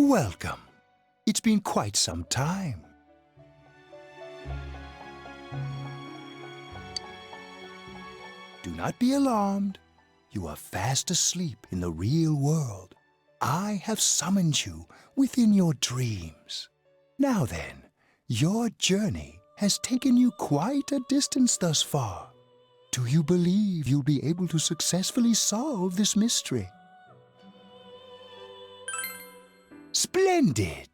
Welcome. It's been quite some time. Do not be alarmed. You are fast asleep in the real world. I have summoned you within your dreams. Now then, your journey has taken you quite a distance thus far. Do you believe you'll be able to successfully solve this mystery? Splendid!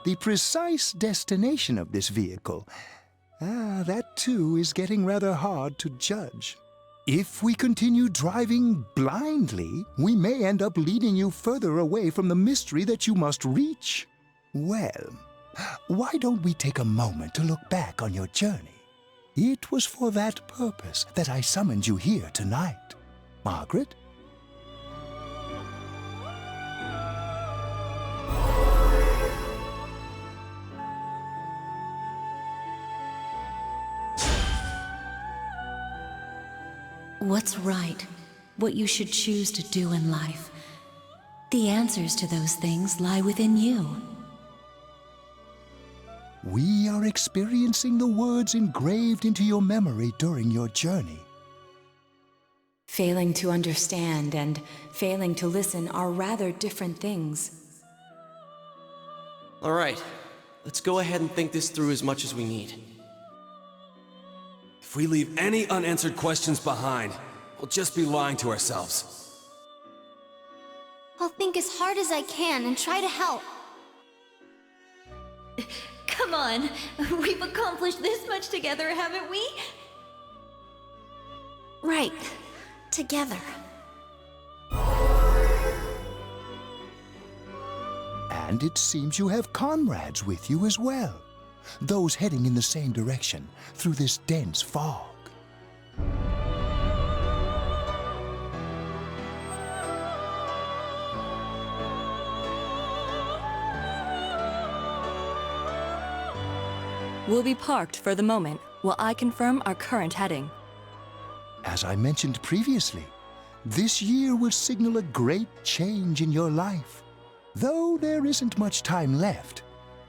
The precise destination of this vehicle, that too is getting rather hard to judge. If we continue driving blindly, we may end up leading you further away from the mystery that you must reach. Well, why don't we take a moment to look back on your journey? It was for that purpose that I summoned you here tonight. Margaret? What's right? What you should choose to do in life? The answers to those things lie within you. We are experiencing the words engraved into your memory during your journey. Failing to understand and failing to listen are rather different things. All right, let's go ahead and think this through as much as we need. If we leave any unanswered questions behind, we'll just be lying to ourselves. I'll think as hard as I can and try to help. Come on, we've accomplished this much together, haven't we? Right. Together. And it seems you have comrades with you as well. Those heading in the same direction through this dense fog. We'll be parked for the moment while I confirm our current heading. As I mentioned previously, this year will signal a great change in your life. Though there isn't much time left,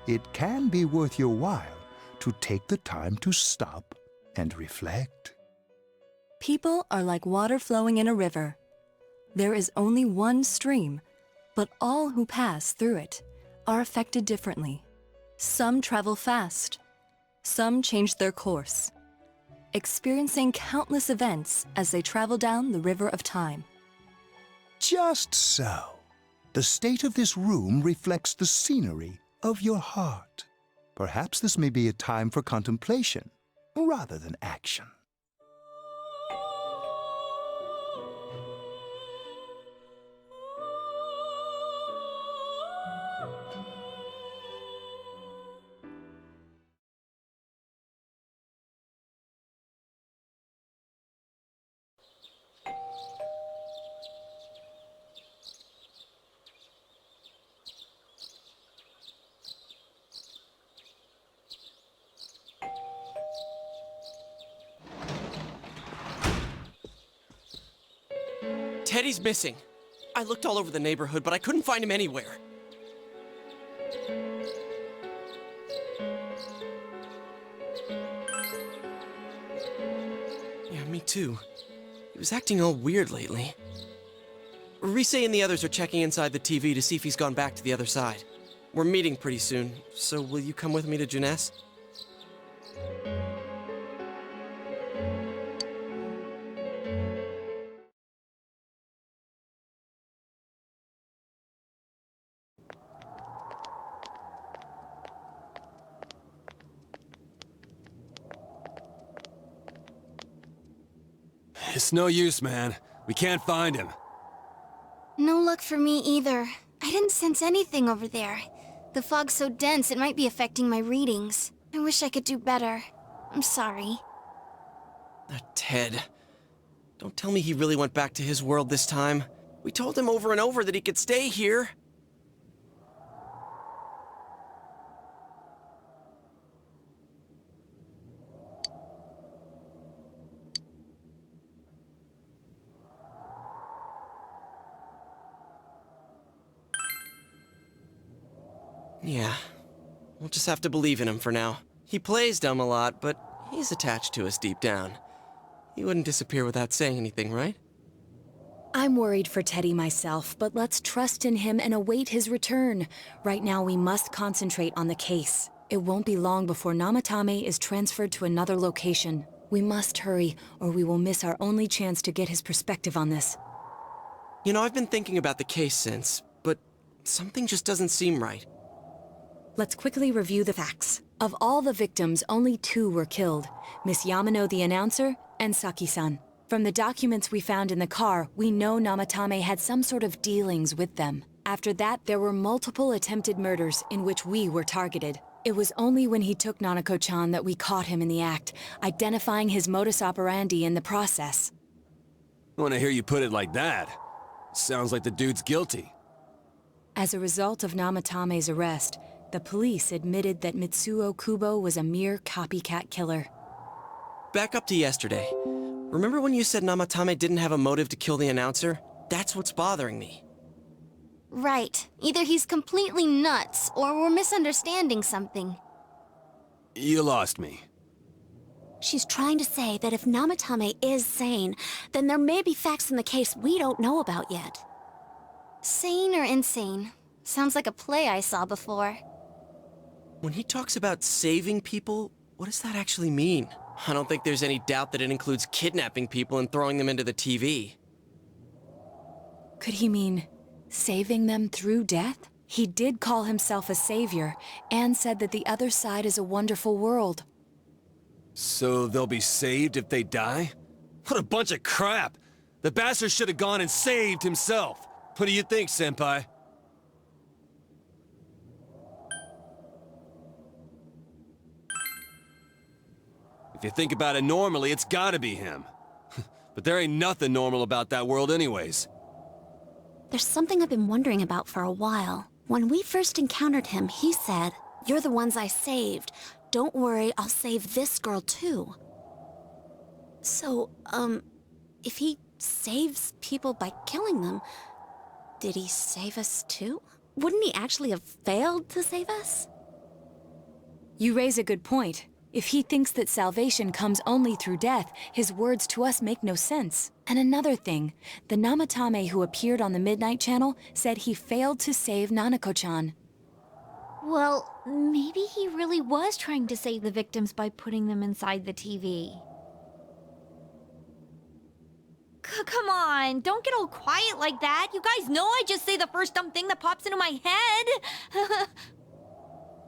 it can be worth your while to take the time to stop and reflect. People are like water flowing in a river. There is only one stream, but all who pass through it are affected differently. Some travel fast. Some change their course, experiencing countless events as they travel down the river of time. Just so. The state of this room reflects the scenery of your heart. Perhaps this may be a time for contemplation rather than action. Teddy's missing. I looked all over the neighborhood, but I couldn't find him anywhere. Yeah, me too. He was acting all weird lately. Rise and the others are checking inside the TV to see if he's gone back to the other side. We're meeting pretty soon, so will you come with me to Jeunesse? It's no use, man. We can't find him. No luck for me either. I didn't sense anything over there. The fog's so dense it might be affecting my readings. I wish I could do better. I'm sorry. That Ted. Don't tell me he really went back to his world this time. We told him over and over that he could stay here. Yeah, we'll just have to believe in him for now. He plays dumb a lot, but he's attached to us deep down. He wouldn't disappear without saying anything, right? I'm worried for Teddy myself, but let's trust in him and await his return. Right now, we must concentrate on the case. It won't be long before Namatame is transferred to another location. We must hurry, or we will miss our only chance to get his perspective on this. You know, I've been thinking about the case since, but something just doesn't seem right. Let's quickly review the facts. Of all the victims, only 2 were killed. Miss Yamano the announcer, and Saki-san. From the documents we found in the car, we know Namatame had some sort of dealings with them. After that, there were multiple attempted murders in which we were targeted. It was only when he took Nanako-chan that we caught him in the act, identifying his modus operandi in the process. When I hear you put it like that, sounds like the dude's guilty. As a result of Namatame's arrest, the police admitted that Mitsuo Kubo was a mere copycat killer. Back up to yesterday. Remember when you said Namatame didn't have a motive to kill the announcer? That's what's bothering me. Right. Either he's completely nuts, or we're misunderstanding something. You lost me. She's trying to say that if Namatame is sane, then there may be facts in the case we don't know about yet. Sane or insane? Sounds like a play I saw before. When he talks about saving people, what does that actually mean? I don't think there's any doubt that it includes kidnapping people and throwing them into the TV. Could he mean saving them through death? He did call himself a savior, and said that the other side is a wonderful world. So they'll be saved if they die? What a bunch of crap! The bastard should have gone and saved himself. What do you think, Senpai? If you think about it normally, it's gotta be him. But there ain't nothing normal about that world anyways. There's something I've been wondering about for a while. When we first encountered him, he said, "You're the ones I saved. Don't worry, I'll save this girl too." So, if he saves people by killing them, did he save us too? Wouldn't he actually have failed to save us? You raise a good point. If he thinks that salvation comes only through death, his words to us make no sense. And another thing, the Namatame who appeared on the Midnight Channel said he failed to save Nanako-chan. Well, maybe he really was trying to save the victims by putting them inside the TV. Come on, don't get all quiet like that. You guys know I just say the first dumb thing that pops into my head.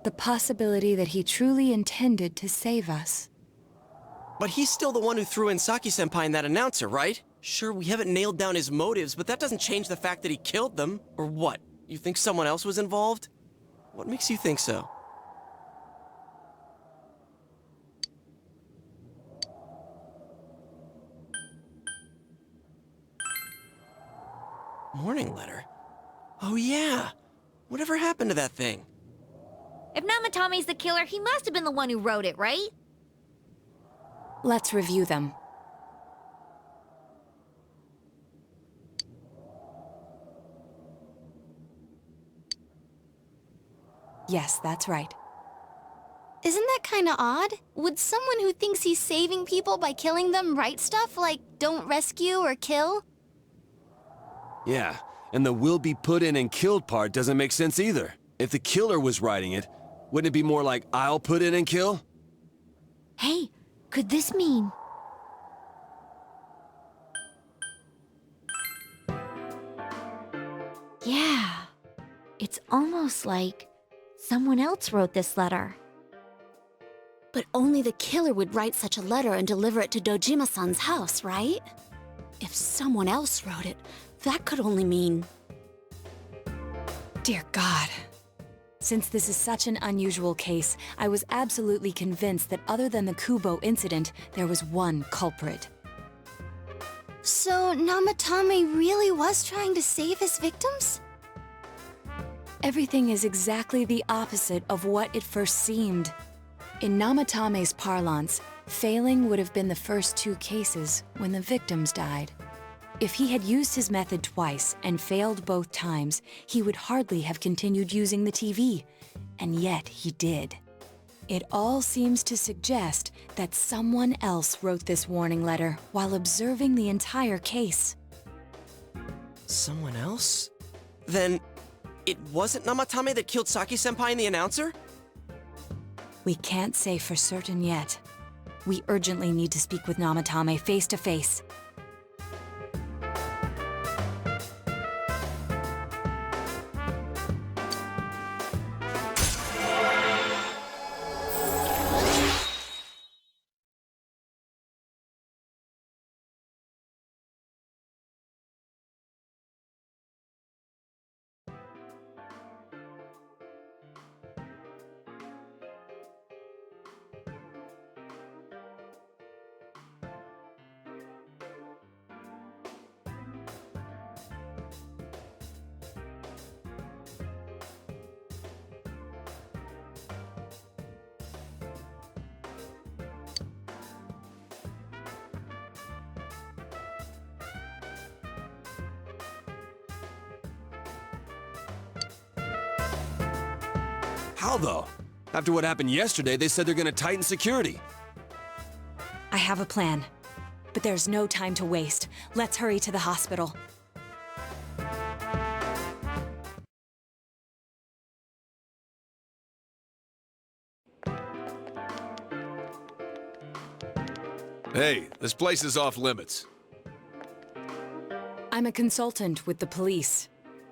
The possibility that he truly intended to save us. But he's still the one who threw in Saki-senpai and that announcer, right? Sure, we haven't nailed down his motives, but that doesn't change the fact that he killed them. Or what? You think someone else was involved? What makes you think so? Morning letter? Oh yeah! Whatever happened to that thing? If Namatame's the killer, he must have been the one who wrote it, right? Let's review them. Yes, that's right. Isn't that kinda odd? Would someone who thinks he's saving people by killing them write stuff like, "Don't rescue or kill"? Yeah, and the will be put in and killed part doesn't make sense either. If the killer was writing it, wouldn't it be more like, "I'll put in and kill"? Hey, could this mean... Yeah, it's almost like someone else wrote this letter. But only the killer would write such a letter and deliver it to Dojima-san's house, right? If someone else wrote it, that could only mean... Dear God. Since this is such an unusual case, I was absolutely convinced that other than the Kubo incident, there was one culprit. So Namatame really was trying to save his victims? Everything is exactly the opposite of what it first seemed. In Namatame's parlance, failing would have been the first 2 cases when the victims died. If he had used his method twice and failed both times, he would hardly have continued using the TV. and yet he did. It all seems to suggest that someone else wrote this warning letter while observing the entire case. Someone else? Then it wasn't Namatame that killed Saki-senpai and the announcer? We can't say for certain yet. We urgently need to speak with Namatame face to face. How though? After what happened yesterday, they said they're gonna tighten security. I have a plan, but there's no time to waste. Let's hurry to the hospital. Hey, this place is off limits. I'm a consultant with the police.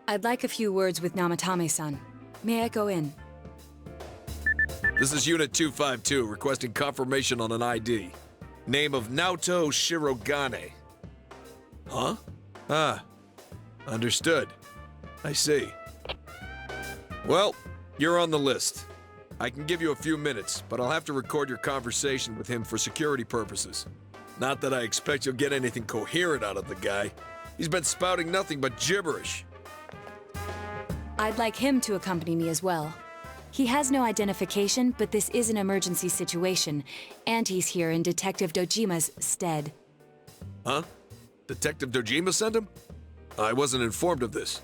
I'd like a few words with Namatame-san. May I go in? This is Unit 252, requesting confirmation on an ID. Name of Naoto Shirogane. Huh? Ah. Understood. I see. Well, you're on the list. I can give you a few minutes, but I'll have to record your conversation with him for security purposes. Not that I expect you'll get anything coherent out of the guy. He's been spouting nothing but gibberish. I'd like him to accompany me as well. He has no identification, but this is an emergency situation, and he's here in Detective Dojima's stead. Huh? Detective Dojima sent him? I wasn't informed of this.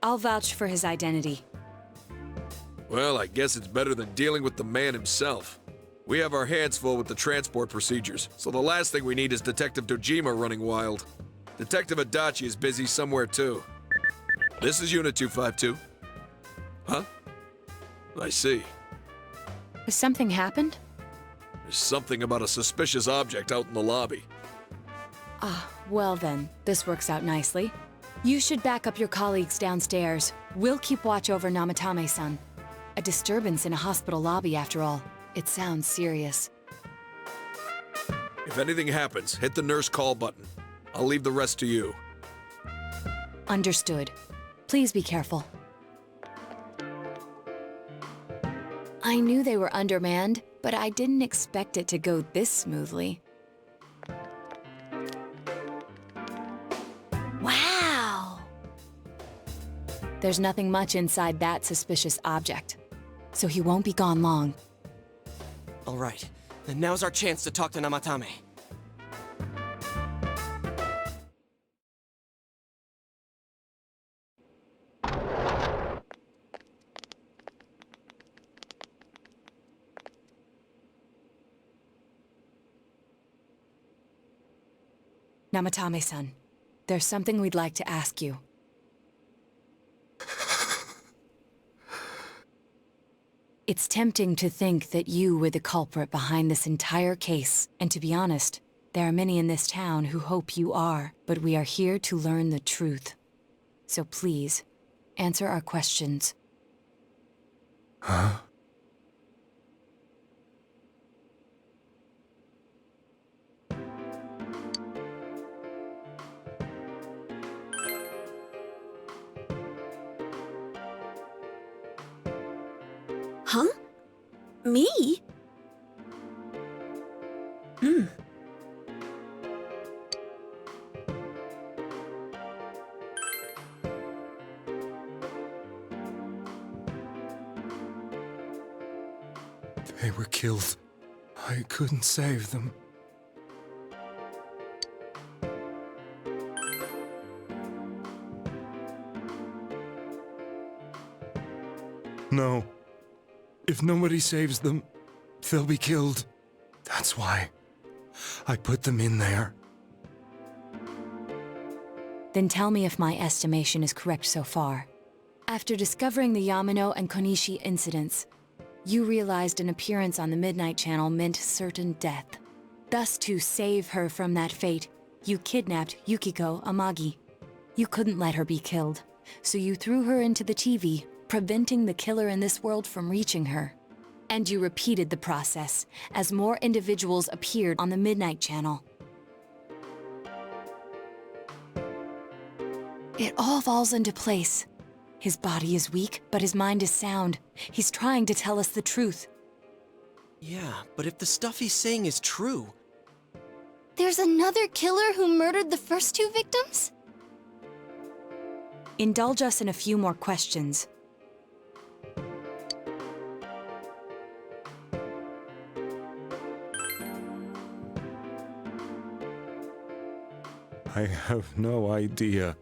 I'll vouch for his identity. Well, I guess it's better than dealing with the man himself. We have our hands full with the transport procedures, so the last thing we need is Detective Dojima running wild. Detective Adachi is busy somewhere too. This is Unit 252. Huh? I see. Has something happened? There's something about a suspicious object out in the lobby. Well then, this works out nicely. You should back up your colleagues downstairs. We'll keep watch over Namatame-san. A disturbance in a hospital lobby, after all. It sounds serious. If anything happens, hit the nurse call button. I'll leave the rest to you. Understood. Please be careful. I knew they were undermanned, but I didn't expect it to go this smoothly. Wow! There's nothing much inside that suspicious object, so he won't be gone long. All right, then now's our chance to talk to Namatame. Namatame-san, there's something we'd like to ask you. It's tempting to think that you were the culprit behind this entire case, and to be honest, there are many in this town who hope you are, but we are here to learn the truth. So please, answer our questions. Huh? Huh? Me? They were killed. I couldn't save them. No, If nobody saves them, they'll be killed. That's why I put them in there. Then tell me if my estimation is correct so far. After discovering the Yamano and Konishi incidents, you realized an appearance on the Midnight Channel meant certain death. Thus, to save her from that fate, you kidnapped Yukiko Amagi. You couldn't let her be killed, so you threw her into the TV, preventing the killer in this world from reaching her. And you repeated the process as more individuals appeared on the Midnight Channel. It all falls into place. His body is weak, but his mind is sound. He's trying to tell us the truth. Yeah, but if the stuff he's saying is true... There's another killer who murdered the first two victims? Indulge us in a few more questions. I have no idea.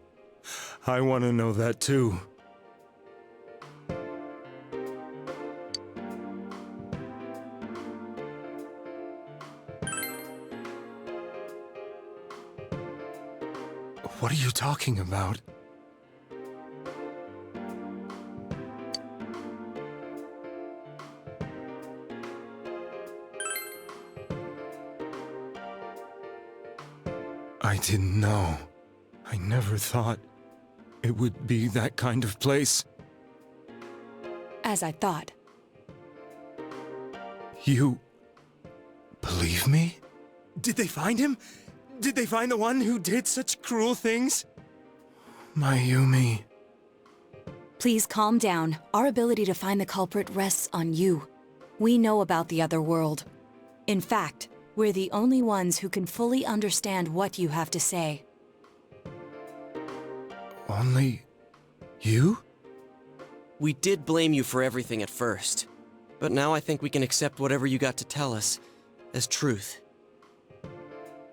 I want to know that too. What are you talking about? I didn't know. I never thought it would be that kind of place. As I thought. You believe me? Did they find him? Did they find the one who did such cruel things? Mayumi. Please calm down. Our ability to find the culprit rests on you. We know about the other world. In fact, we're the only ones who can fully understand what you have to say. Only you? We did blame you for everything at first, but now I think we can accept whatever you got to tell us as truth.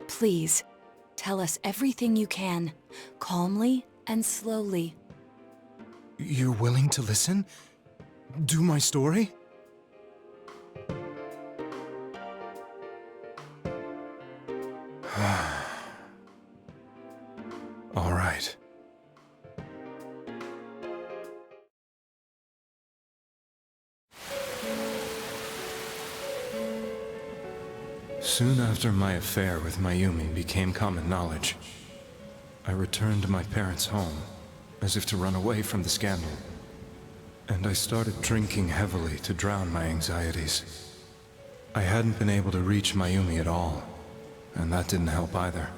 Please, tell us everything you can, calmly and slowly. You're willing to listen? Do my story? All right. Soon after my affair with Mayumi became common knowledge, I returned to my parents' home, as if to run away from the scandal. And I started drinking heavily to drown my anxieties. I hadn't been able to reach Mayumi at all, and that didn't help either.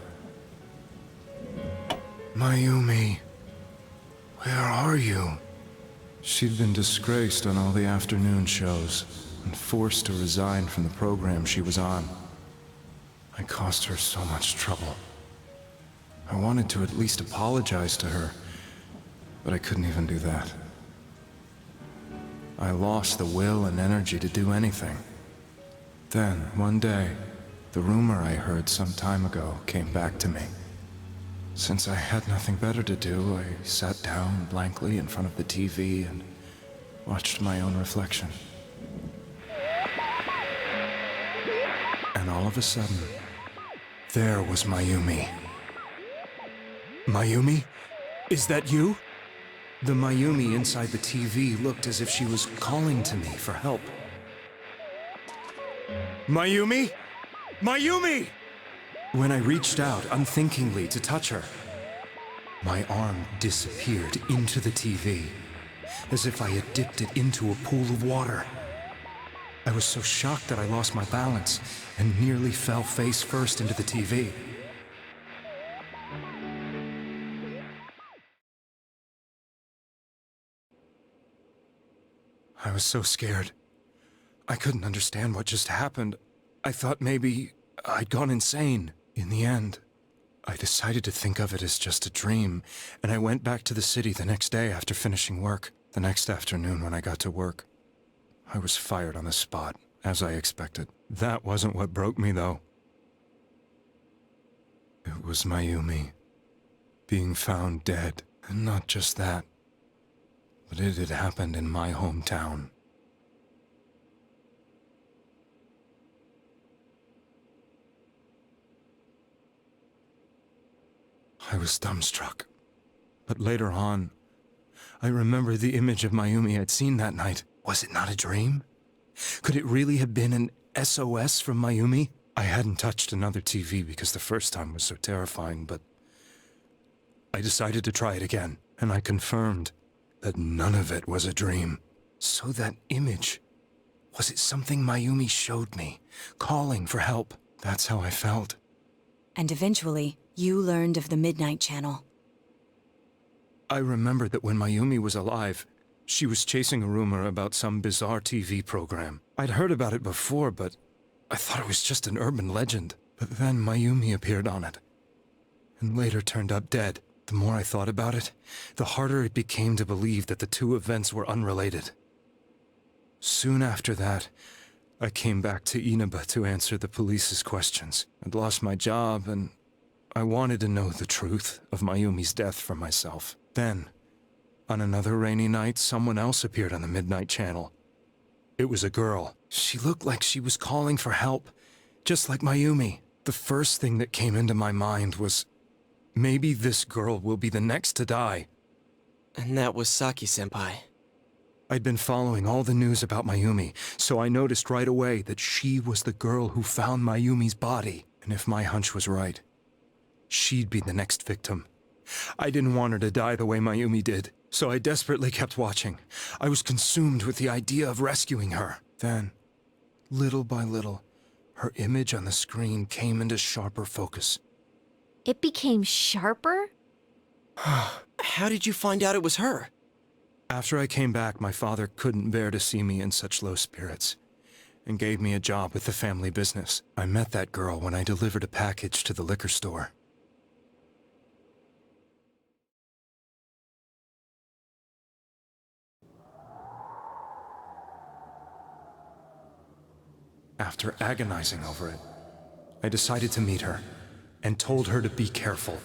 Mayumi, where are you? She'd been disgraced on all the afternoon shows, and forced to resign from the program she was on. I caused her so much trouble. I wanted to at least apologize to her, but I couldn't even do that. I lost the will and energy to do anything. Then, one day, the rumor I heard some time ago came back to me. Since I had nothing better to do, I sat down blankly in front of the TV and watched my own reflection. And all of a sudden, there was Mayumi. Mayumi? Is that you? The Mayumi inside the TV looked as if she was calling to me for help. Mayumi? Mayumi! When I reached out unthinkingly to touch her, my arm disappeared into the TV, as if I had dipped it into a pool of water. I was so shocked that I lost my balance and nearly fell face first into the TV. I was so scared. I couldn't understand what just happened. I thought maybe I'd gone insane. In the end, I decided to think of it as just a dream, and I went back to the city the next day after finishing work. The next afternoon when I got to work, I was fired on the spot, as I expected. That wasn't what broke me, though. It was Mayumi being found dead. And not just that, but it had happened in my hometown. I was dumbstruck. But later on, I remember the image of Mayumi I'd seen that night. Was it not a dream? Could it really have been an SOS from Mayumi? I hadn't touched another TV because the first time was so terrifying, but I decided to try it again, and I confirmed that none of it was a dream. So that image, was it something Mayumi showed me, calling for help? That's how I felt. And eventually, you learned of the Midnight Channel. I remembered that when Mayumi was alive, she was chasing a rumor about some bizarre TV program. I'd heard about it before, but I thought it was just an urban legend. But then Mayumi appeared on it, and later turned up dead. The more I thought about it, the harder it became to believe that the two events were unrelated. Soon after that, I came back to Inaba to answer the police's questions. I'd lost my job, and I wanted to know the truth of Mayumi's death for myself. Then, on another rainy night, someone else appeared on the Midnight Channel. It was a girl. She looked like she was calling for help, just like Mayumi. The first thing that came into my mind was, maybe this girl will be the next to die. And that was Saki-senpai. I'd been following all the news about Mayumi, so I noticed right away that she was the girl who found Mayumi's body. And if my hunch was right, she'd be the next victim. I didn't want her to die the way Mayumi did, so I desperately kept watching. I was consumed with the idea of rescuing her. Then, little by little, her image on the screen came into sharper focus. It became sharper? How did you find out it was her? After I came back, my father couldn't bear to see me in such low spirits, and gave me a job with the family business. I met that girl when I delivered a package to the liquor store. After agonizing over it, I decided to meet her, and told her to be careful.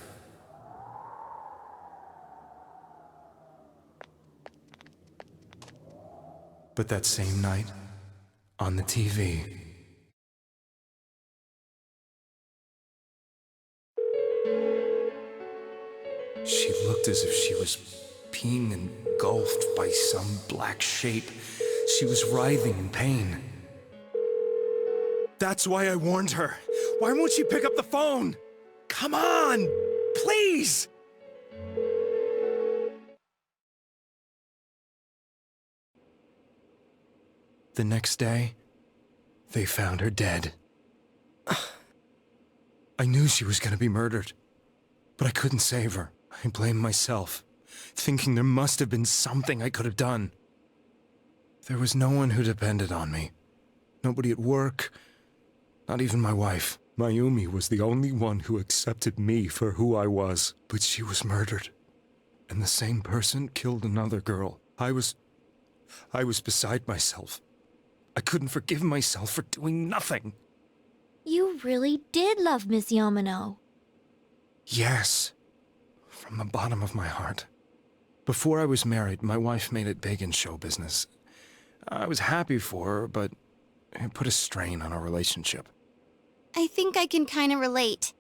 But that same night, on the TV, she looked as if she was being engulfed by some black shape. She was writhing in pain. That's why I warned her. Why won't she pick up the phone? Come on, please! The next day, they found her dead. I knew she was going to be murdered, but I couldn't save her. I blamed myself, thinking there must have been something I could have done. There was no one who depended on me. Nobody at work, not even my wife. Mayumi was the only one who accepted me for who I was, but she was murdered. And the same person killed another girl. I was beside myself. I couldn't forgive myself for doing nothing. You really did love Miss Yamano. Yes, from the bottom of my heart. Before I was married, my wife made it big in show business. I was happy for her, but it put a strain on our relationship. I think I can kind of relate.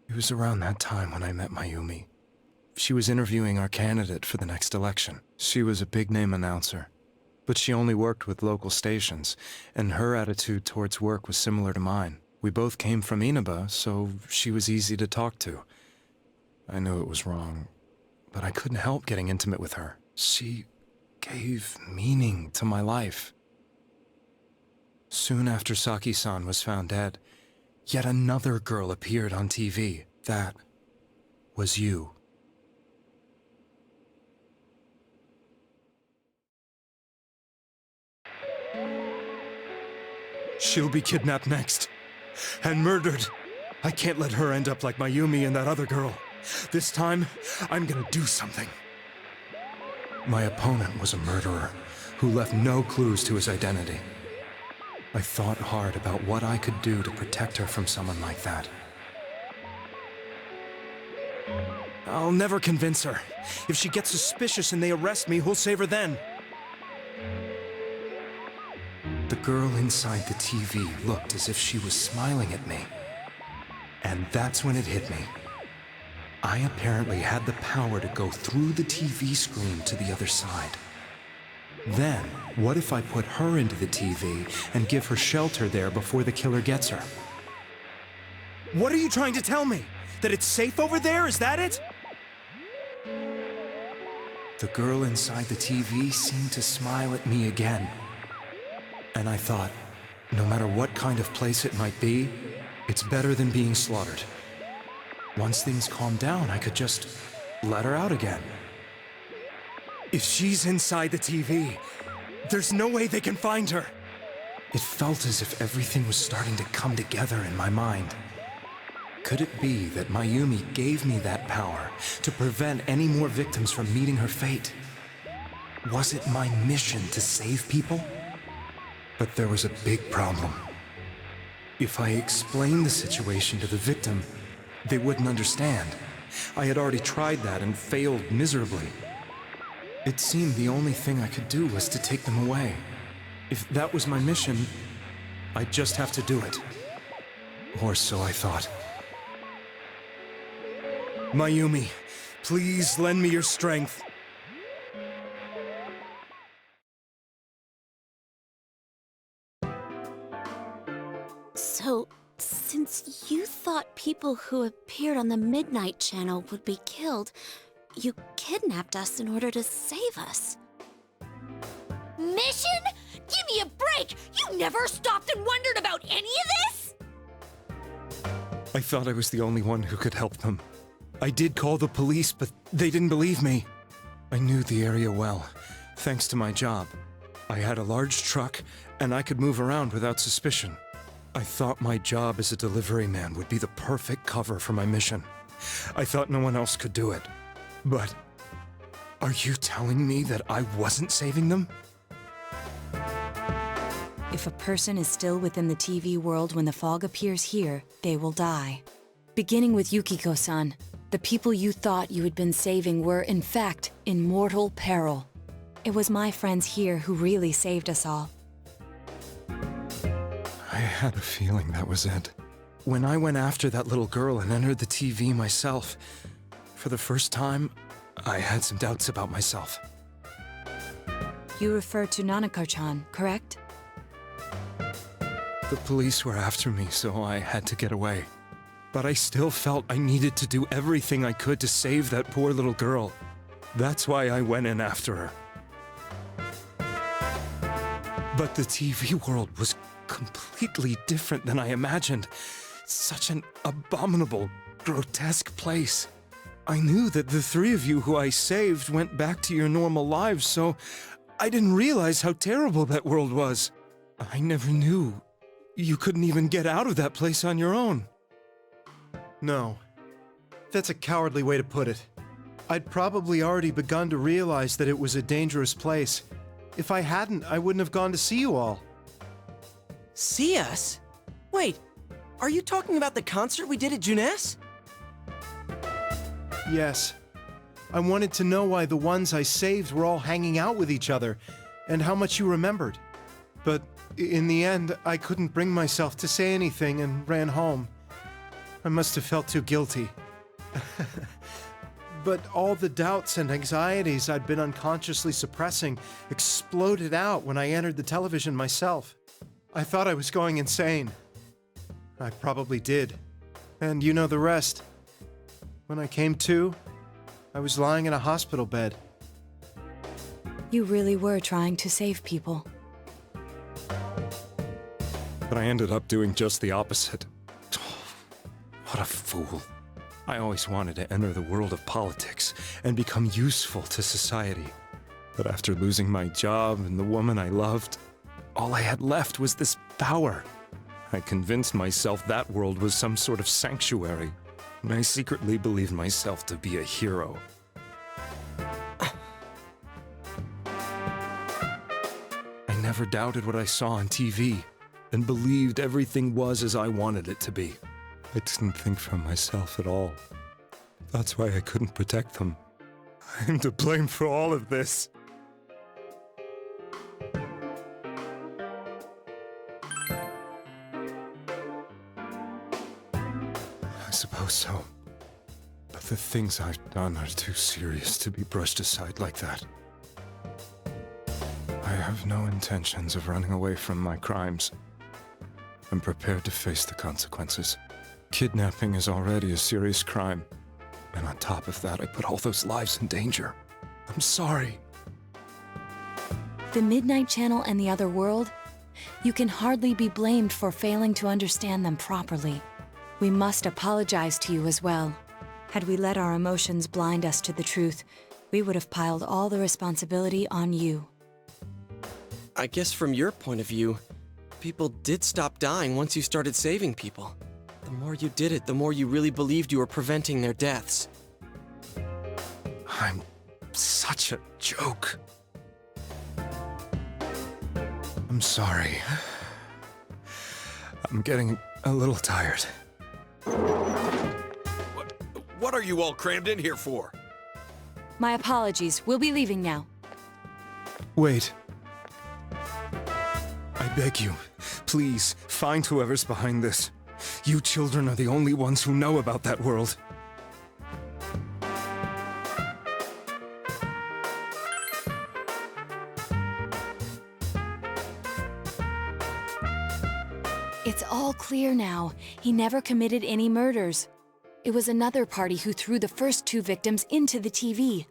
It was around that time when I met Mayumi. She was interviewing our candidate for the next election. She was a big-name announcer, but she only worked with local stations, and her attitude towards work was similar to mine. We both came from Inaba, so she was easy to talk to. I knew it was wrong, but I couldn't help getting intimate with her. She gave meaning to my life. Soon after Saki-san was found dead, yet another girl appeared on TV. That was you. She'll be kidnapped next. And murdered. I can't let her end up like Mayumi and that other girl. This time, I'm gonna do something. My opponent was a murderer who left no clues to his identity. I thought hard about what I could do to protect her from someone like that. I'll never convince her. If she gets suspicious and they arrest me, who'll save her then? The girl inside the TV looked as if she was smiling at me. And that's when it hit me. I apparently had the power to go through the TV screen to the other side. Then, what if I put her into the TV and give her shelter there before the killer gets her? What are you trying to tell me? That it's safe over there? Is that it? The girl inside the TV seemed to smile at me again. And I thought, no matter what kind of place it might be, it's better than being slaughtered. Once things calm down, I could just let her out again. If she's inside the TV, there's no way they can find her. It felt as if everything was starting to come together in my mind. Could it be that Mayumi gave me that power to prevent any more victims from meeting her fate? Was it my mission to save people? But there was a big problem. If I explained the situation to the victim, they wouldn't understand. I had already tried that and failed miserably. It seemed the only thing I could do was to take them away. If that was my mission, I'd just have to do it. Or so I thought. Mayumi, please lend me your strength. So, since you thought people who appeared on the Midnight Channel would be killed, you kidnapped us in order to save us. Mission? Give me a break! You never stopped and wondered about any of this? I thought I was the only one who could help them. I did call the police, but they didn't believe me. I knew the area well, thanks to my job. I had a large truck, and I could move around without suspicion. I thought my job as a delivery man would be the perfect cover for my mission. I thought no one else could do it. But are you telling me that I wasn't saving them? If a person is still within the TV world when the fog appears here, they will die. Beginning with Yukiko-san, the people you thought you had been saving were, in fact, in mortal peril. It was my friends here who really saved us all. I had a feeling that was it. When I went after that little girl and entered the TV myself, for the first time, I had some doubts about myself. You refer to Nanako-chan, correct? The police were after me, so I had to get away. But I still felt I needed to do everything I could to save that poor little girl. That's why I went in after her. But the TV world was completely different than I imagined. Such an abominable, grotesque place. I knew that the three of you who I saved went back to your normal lives, so I didn't realize how terrible that world was. I never knew you couldn't even get out of that place on your own. No. That's a cowardly way to put it. I'd probably already begun to realize that it was a dangerous place. If I hadn't, I wouldn't have gone to see you all. See us? Wait, are you talking about the concert we did at Junes? Yes. I wanted to know why the ones I saved were all hanging out with each other, and how much you remembered. But in the end, I couldn't bring myself to say anything and ran home. I must have felt too guilty. But all the doubts and anxieties I'd been unconsciously suppressing exploded out when I entered the television myself. I thought I was going insane. I probably did. And you know the rest. When I came to, I was lying in a hospital bed. You really were trying to save people. But I ended up doing just the opposite. What a fool. I always wanted to enter the world of politics and become useful to society. But after losing my job and the woman I loved, all I had left was this power. I convinced myself that world was some sort of sanctuary, and I secretly believed myself to be a hero. I never doubted what I saw on TV, and believed everything was as I wanted it to be. I didn't think for myself at all. That's why I couldn't protect them. I'm to blame for all of this. I suppose so. But The things I've done are too serious to be brushed aside like that. I have no intentions of running away from my crimes. I'm prepared to face the consequences. Kidnapping is already a serious crime, and on top of that, I put all those lives in danger. I'm sorry. The Midnight Channel and the other world? You can hardly be blamed for failing to understand them properly. We must apologize to you as well. Had we let our emotions blind us to the truth, we would have piled all the responsibility on you. I guess from your point of view, people did stop dying once you started saving people. The more you did it, the more you really believed you were preventing their deaths. I'm such a joke. I'm sorry. I'm getting a little tired. What are you all crammed in here for? My apologies. We'll be leaving now. Wait. I beg you, please, find whoever's behind this. You children are the only ones who know about that world. It's all clear now. He never committed any murders. It was another party who threw the first 2 victims into the TV.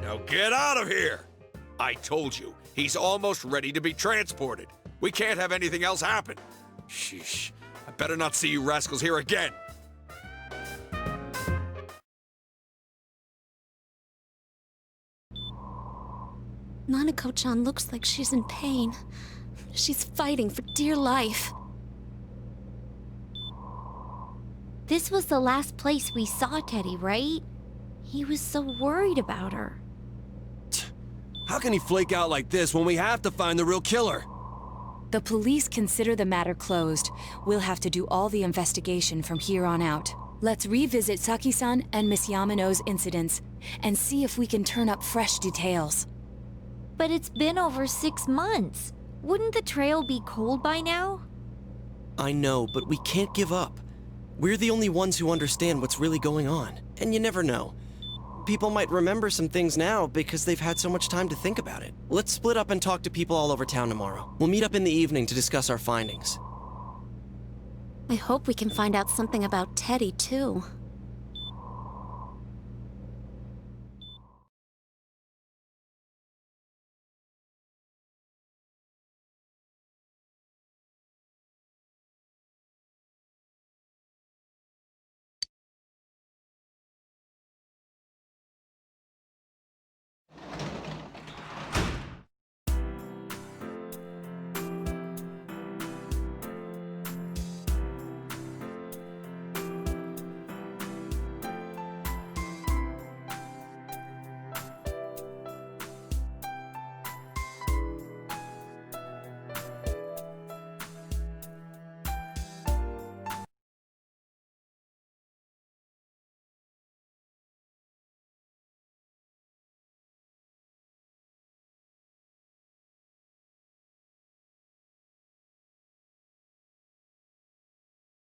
Now get out of here! I told you, he's almost ready to be transported. We can't have anything else happen. Sheesh. I better not see you rascals here again. Nanako-chan looks like she's in pain. She's fighting for dear life. This was the last place we saw Teddy, right? He was so worried about her. How can he flake out like this when we have to find the real killer? The police consider the matter closed. We'll have to do all the investigation from here on out. Let's revisit Saki-san and Miss Yamano's incidents and see if we can turn up fresh details. But it's been over 6 months. Wouldn't the trail be cold by now? I know, but we can't give up. We're the only ones who understand what's really going on. And you never know. People might remember some things now because they've had so much time to think about it. Let's split up and talk to people all over town tomorrow. We'll meet up in the evening to discuss our findings. I hope we can find out something about Teddy, too.